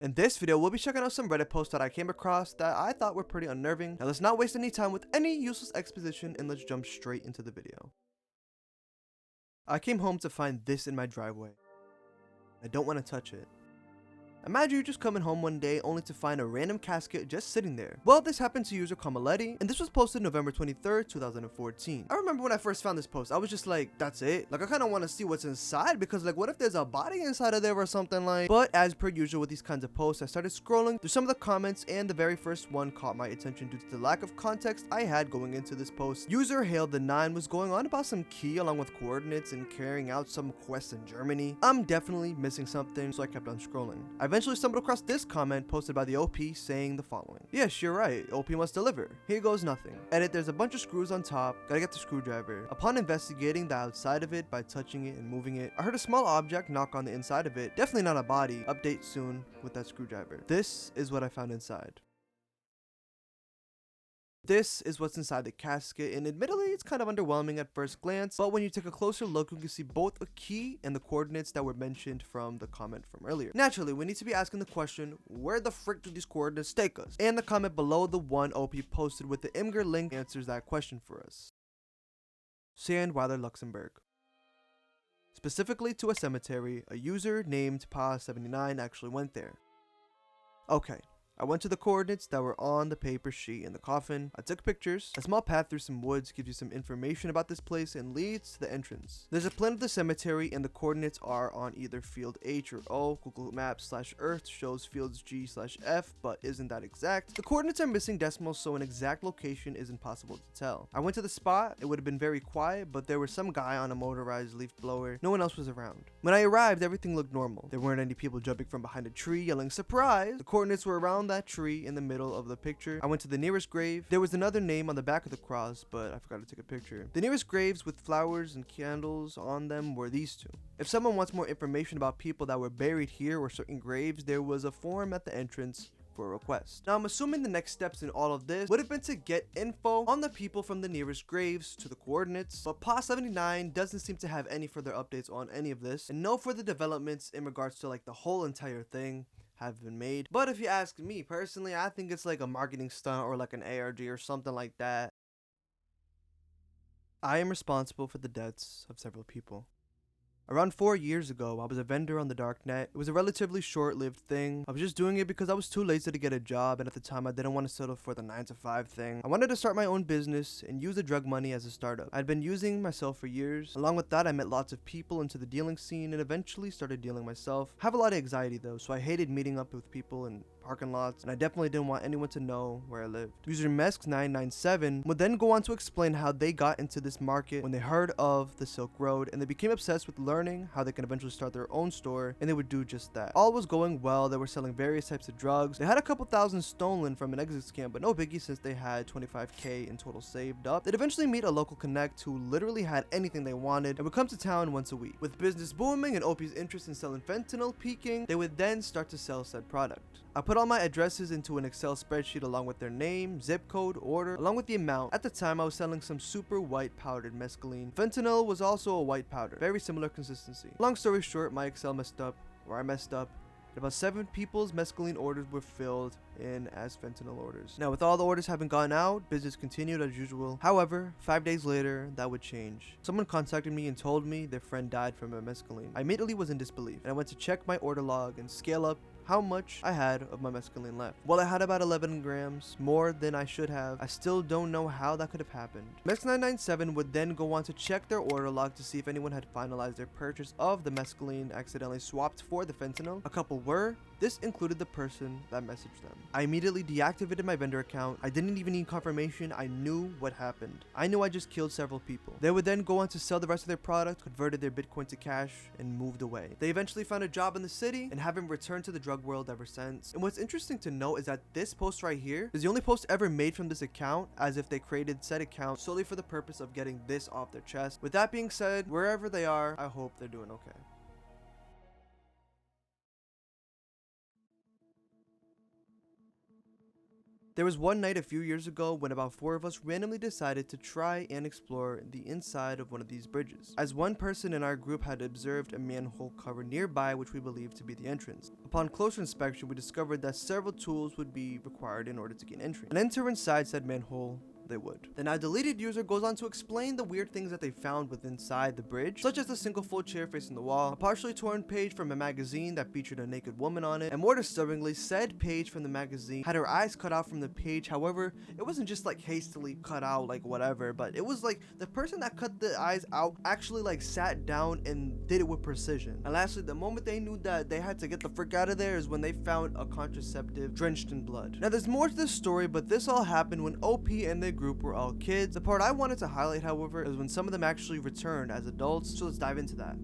In this video, we'll be checking out some Reddit posts that I came across that I thought were pretty unnerving. Now let's not waste any time with any useless exposition and let's jump straight into the video. I came home to find this in my driveway. I don't want to touch it. Imagine you just coming home one day only to find a random casket just sitting there. Well, this happened to user Kamaletti, and this was posted November 23rd, 2014. I remember when I first found this post, I was just like, that's it? Like, I kind of want to see what's inside because like, what if there's a body inside of there or something like? But as per usual with these kinds of posts, I started scrolling through some of the comments and the very first one caught my attention due to the lack of context I had going into this post. User Hailed the 9 was going on about some key along with coordinates and carrying out some quest in Germany. I'm definitely missing something, so I kept on scrolling. I eventually stumbled across this comment posted by the OP saying the following. Yes, you're right, OP must deliver. Here goes nothing. Edit, there's a bunch of screws on top, gotta get the screwdriver. Upon investigating the outside of it by touching it and moving it, I heard a small object knock on the inside of it. Definitely not a body. Update soon with that screwdriver. This is what I found inside. This is what's inside the casket, and admittedly it's kind of underwhelming at first glance, but when you take a closer look you can see both a key and the coordinates that were mentioned from the comment from earlier. Naturally, we need to be asking the question, where the frick do these coordinates take us? And the comment below the one OP posted with the Imgur link answers that question for us. Sandweiler, Luxembourg. Specifically to a cemetery, a user named Pa79 actually went there. Okay. I went to the coordinates that were on the paper sheet in the coffin. I took pictures. A small path through some woods gives you some information about this place and leads to the entrance. There's a plan of the cemetery and the coordinates are on either field H or O. Google Maps /Earth shows fields G/F, but isn't that exact. The coordinates are missing decimals, so an exact location isn't possible to tell. I went to the spot. It would have been very quiet, but there was some guy on a motorized leaf blower. No one else was around. When I arrived, everything looked normal. There weren't any people jumping from behind a tree yelling surprise. The coordinates were around that tree in the middle of the picture. I went to the nearest grave. There was another name on the back of the cross, but I forgot to take a picture. The nearest graves with flowers and candles on them were these two. If someone wants more information about people that were buried here or certain graves, there was a form at the entrance for a request. Now I'm assuming the next steps in all of this would have been to get info on the people from the nearest graves to the coordinates, but Pa79 doesn't seem to have any further updates on any of this and no further developments in regards to like the whole entire thing have been made. But if you ask me personally, I think it's like a marketing stunt or like an ARG or something like that. I am responsible for the deaths of several people. Around 4 years ago, I was a vendor on the darknet. It was a relatively short-lived thing. I was just doing it because I was too lazy to get a job, and at the time I didn't want to settle for the 9-to-5 thing. I wanted to start my own business and use the drug money as a startup. I'd been using myself for years. Along with that, I met lots of people into the dealing scene and eventually started dealing myself. I have a lot of anxiety though, so I hated meeting up with people and parking lots, and I definitely didn't want anyone to know where I lived. User Mesk997 would then go on to explain how they got into this market when they heard of the Silk Road, and they became obsessed with learning how they can eventually start their own store, and they would do just that. All was going well. They were selling various types of drugs. They had a couple thousand stolen from an exit scam, but no biggie since they had 25K in total saved up. They'd eventually meet a local connect who literally had anything they wanted and would come to town once a week. With business booming and OP's interest in selling fentanyl peaking, they would then start to sell said product. I put all my addresses into an Excel spreadsheet along with their name, zip code, order, along with the amount. At the time, I was selling some super white powdered mescaline. Fentanyl was also a white powder, very similar consistency. Long story short, my Excel messed up, or I messed up. About 7 people's mescaline orders were filled in as fentanyl orders. Now, with all the orders having gone out, business continued as usual. However, 5 days later, that would change. Someone contacted me and told me their friend died from a mescaline. I immediately was in disbelief, and I went to check my order log and scale up how much I had of my mescaline left. Well, I had about 11 grams, more than I should have. I still don't know how that could have happened. Mex997 would then go on to check their order log to see if anyone had finalized their purchase of the mescaline accidentally swapped for the fentanyl. A couple were. This included the person that messaged them. I immediately deactivated my vendor account. I didn't even need confirmation. I knew what happened. I knew I just killed several people. They would then go on to sell the rest of their product, converted their Bitcoin to cash, and moved away. They eventually found a job in the city and haven't returned to the drug world ever since. And what's interesting to note is that this post right here is the only post ever made from this account, as if they created said account solely for the purpose of getting this off their chest. With that being said, wherever they are, I hope they're doing okay. There was one night a few years ago when about 4 of us randomly decided to try and explore the inside of one of these bridges, as one person in our group had observed a manhole cover nearby which we believed to be the entrance. Upon closer inspection, we discovered that several tools would be required in order to gain entry. And enter inside said manhole they would. The now deleted user goes on to explain the weird things that they found within inside the bridge, such as the single fold chair facing the wall, a partially torn page from a magazine that featured a naked woman on it, and more disturbingly, said page from the magazine had her eyes cut out from the page. However, it wasn't just like hastily cut out like whatever, but it was like the person that cut the eyes out actually like sat down and did it with precision. And lastly, the moment they knew that they had to get the frick out of there is when they found a contraceptive drenched in blood. Now there's more to this story, but this all happened when OP and their group were all kids. The part I wanted to highlight, however, is when some of them actually returned as adults, so let's dive into that.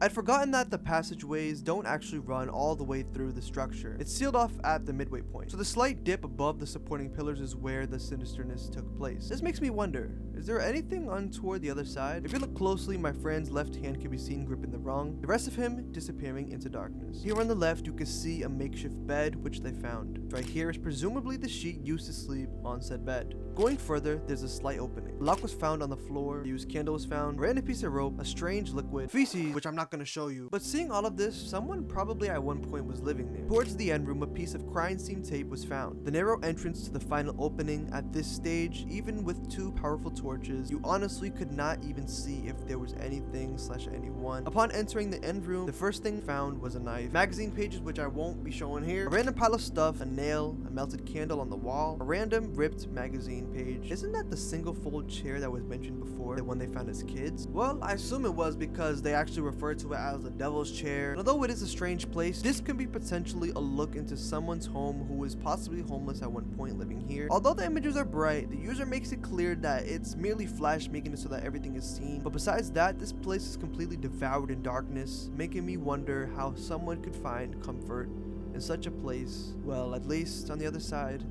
I'd forgotten that the passageways don't actually run all the way through the structure. It's sealed off at the midway point, so the slight dip above the supporting pillars is where the sinisterness took place. This makes me wonder, is there anything untoward the other side? If you look closely, my friend's left hand can be seen gripping the rung, the rest of him disappearing into darkness. Here on the left, you can see a makeshift bed which they found. Right here is presumably the sheet used to sleep on said bed. Going further, there's a slight opening. A lock was found on the floor, a used candle was found, a random piece of rope, a strange liquid, feces, which I'm not gonna show you. But seeing all of this, someone probably at one point was living there. Towards the end room, a piece of crime scene tape was found. The narrow entrance to the final opening. At this stage, even with 2 powerful torches, you honestly could not even see if there was anything / anyone. Upon entering the end room, the first thing found was a knife, magazine pages which I won't be showing here, a random pile of stuff, a nail, a melted candle on the wall, a random ripped magazine page. Isn't that the single fold chair that was mentioned before, the one they found as kids? Well, I assume it was because they actually referred to it as the devil's chair. And although it is a strange place, this can be potentially a look into someone's home who was possibly homeless at one point living here. Although the images are bright, the user makes it clear that it's merely flash, making it so that everything is seen. But besides that, this place is completely devoured in darkness, making me wonder how someone could find comfort in such a place. Well, at least on the other side,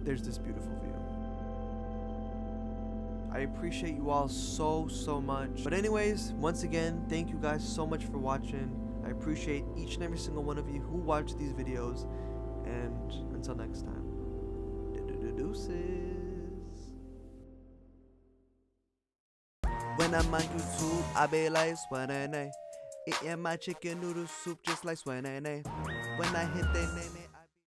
there's this beautiful view. I appreciate you all so much. But anyways, once again, thank you guys so much for watching. I appreciate each and every single one of you who watch these videos. And until next time, deuces. When I'm on YouTube, I be like Swanene, eating my chicken noodle soup just like Swanene. When I hit that nene.